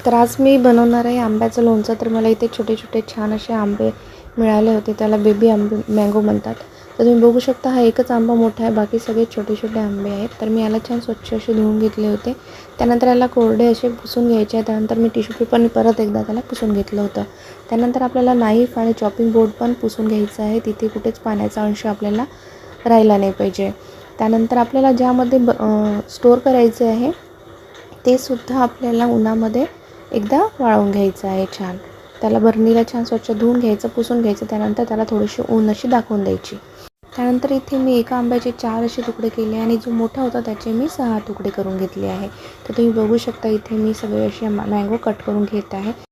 तर आज मी बनवणार आहे आंब्याचं लोणचं. तर मला इथे छोटे छोटे छान असे आंबे मिळाले होते, त्याला बेबी आंबे मँगो म्हणतात. तर तुम्ही बघू शकता हा एकच आंबा मोठा आहे, बाकी सगळे छोटे छोटे आंबे आहेत. तर मी याला छान स्वच्छ असे धुवून घेतले होते. त्यानंतर याला कोरडे असे पुसून घ्यायचे आहे. त्यानंतर मी टिश्यू पेपरने परत एकदा त्याला पुसून घेतलं होतं. त्यानंतर आपल्याला नाईफ आणि चॉपिंग बोर्ड पण पुसून घ्यायचं आहे, तिथे कुठेच पाण्याचा अंश आपल्याला राहिला नाही पाहिजे. त्यानंतर आपल्याला ज्यामध्ये स्टोअर करायचे आहे ते सुद्धा आपल्याला उन्हामध्ये एकदा वाळवून घ्यायचं आहे. छान त्याला बरणीला छान स्वच्छ धुवून घ्यायचं, पुसून घ्यायचं. त्यानंतर त्याला थोडीशी ऊन अशी दाखवून द्यायची. त्यानंतर इथे मी एका आंब्याचे 4 असे तुकडे केले आणि जो मोठा होता त्याचे मी 6 तुकडे करून घेतले आहे. तर तुम्ही बघू शकता इथे मी सगळे असे मँगो कट करून घेत आहे.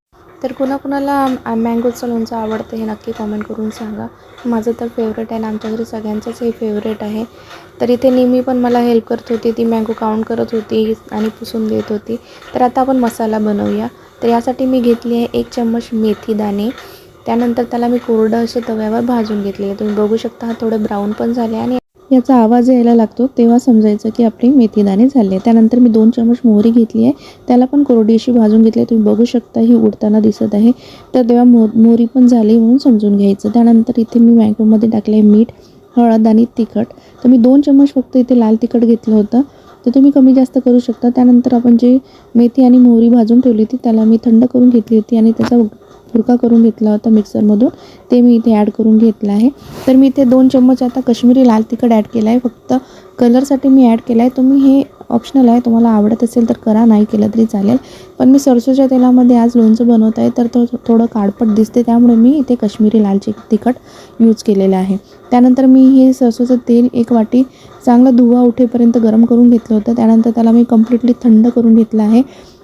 तर कुणाकुणाला मँगोचं लोणचं आवडतं हे नक्की कॉमेंट करून सांगा. माझं तर फेवरेट आहे आणि आमच्या घरी सगळ्यांचंच हे फेवरेट आहे. तर इथे निमी पण मला हेल्प करत होती, ती मँगो काउंट करत होती आणि पुसून देत होती. तर आता आपण मसाला बनवूया. तर यासाठी मी घेतली आहे 1 चम्मच मेथी दाणे. त्यानंतर त्याला मी कोरडं असे तव्यावर भाजून घेतले आहे. तुम्ही बघू शकता थोडे ब्राऊन पण झाले आणि याचा आवाज यायला लागतो तेव्हा समजायचं की आपली मेथीदाणे झाले. त्यानंतर मी 2 चम्मच मोहरी घेतली आहे, त्याला पण कोरडी अशी भाजून घेतली आहे. तुम्ही बघू शकता ही उडताना दिसत आहे. तर तेव्हा मोहरी पण झाली म्हणून समजून घ्यायचं. त्यानंतर इथे मी मँगोमध्ये टाकले मीठ, हळद आणि तिखट. तर मी 2 चम्मच फक्त इथे लाल तिखट घेतलं होतं, तर तुम्ही कमी जास्त करू शकता. त्यानंतर आपण जे मेथी आणि मोहरी भाजून ठेवली होती त्याला मी थंड करून घेतली होती आणि त्याचा भुरका करून घेतला होता मिक्सरमधून, ते मी इथे ॲड करून घेतलं आहे. तर मी इथे 2 चम्मच आता कश्मीरी लाल तिखट ॲड केलं आहे, फक्त कलरसाठी मी ॲड केलं आहे. तुम्ही हे ऑप्शनल आहे, तुम्हाला आवडत असेल तर करा, नाही केलं तरी चालेल. पण मी सरसोच्या तेलामध्ये आज लोणचं बनवत आहे, तर तो थोडं काळपट दिसते, त्यामुळे मी इथे कश्मीरी लाल तिखट यूज केलेलं आहे. त्यानंतर मी हे सरसोचं तेल 1 वाटी चांगला धुवा उठेपर्यंत गरम करून घेतलं होतं. त्यानंतर त्याला मी कम्प्लिटली थंड करून घेतलं आहे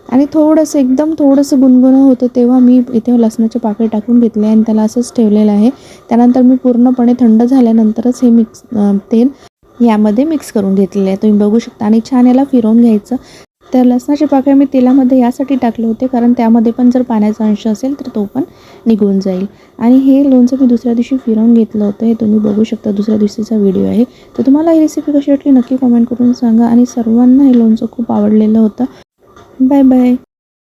आणि थोडंसं एकदम थोडंसं गुणगुणं होतं तेव्हा मी इथे लसणाचे पाकळी टाकून घेतले आणि त्याला असंच ठेवलेलं आहे. त्यानंतर मी पूर्णपणे थंड झाल्यानंतरच हे तेल यामध्ये मिक्स करून घेतलेलं आहे. तुम्ही बघू शकता आणि छान याला फिरवून घ्यायचं. तर लसणाचे पाकळी मी तेलामध्ये यासाठी टाकले होते कारण त्यामध्ये पण जर पाण्याचा अंश असेल तर तो पण निघून जाईल. आणि हे लोणचं मी दुसऱ्या दिवशी फिरवून घेतलं होतं, हे तुम्ही बघू शकता, दुसऱ्या दिवशीचा व्हिडिओ आहे. तर तुम्हाला ही रेसिपी कशी वाटली नक्की कॉमेंट करून सांगा आणि सर्वांना हे लोणचं खूप आवडलेलं होतं. Bye bye.